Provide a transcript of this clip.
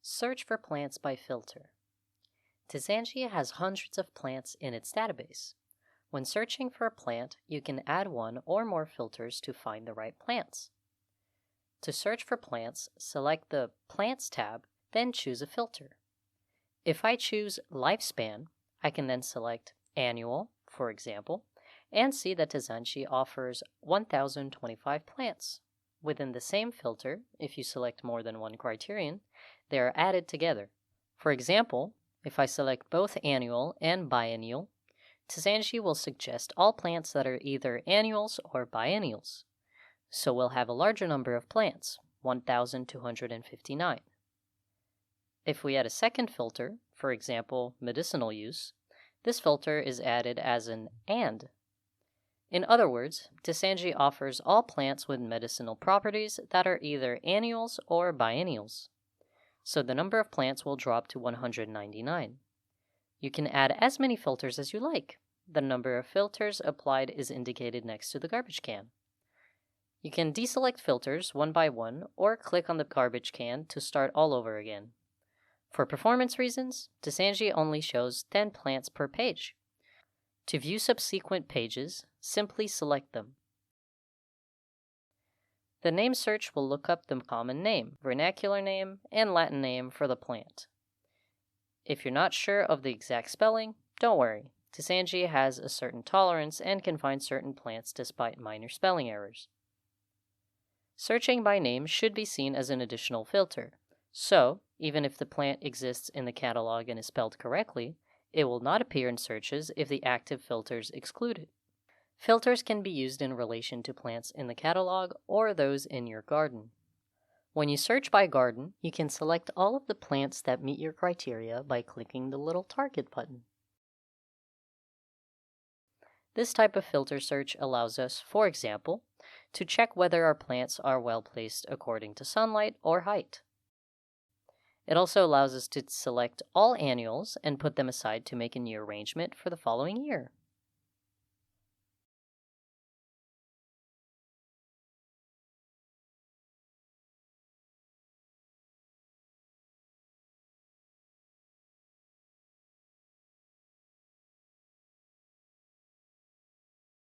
Search for plants by filter. Tisanji has hundreds of plants in its database. When searching for a plant, you can add one or more filters to find the right plants. To search for plants, select the Plants tab, then choose a filter. If I choose Lifespan, I can then select Annual, for example, and see that tisanji offers 1,025 plants. Within the same filter, if you select more than one criterion, they are added together. For example, if I select both annual and biennial, tisanji will suggest all plants that are either annuals or biennials. So we'll have a larger number of plants, 1,259. If we add a second filter, for example, medicinal use, this filter is added as an AND. In other words, tisanji offers all plants with medicinal properties that are either annuals or biennials. So the number of plants will drop to 199. You can add as many filters as you like. The number of filters applied is indicated next to the garbage can. You can deselect filters one by one or click on the garbage can to start all over again. For performance reasons, tisanji only shows 10 plants per page. To view subsequent pages, simply select them. The name search will look up the common name, vernacular name, and Latin name for the plant. If you're not sure of the exact spelling, don't worry. Tisanji has a certain tolerance and can find certain plants despite minor spelling errors. Searching by name should be seen as an additional filter. So, even if the plant exists in the catalog and is spelled correctly, it will not appear in searches if the active filters exclude it. Filters can be used in relation to plants in the catalog or those in your garden. When you search by garden, you can select all of the plants that meet your criteria by clicking the little target button. This type of filter search allows us, for example, to check whether our plants are well placed according to sunlight or height. It also allows us to select all annuals and put them aside to make a new arrangement for the following year.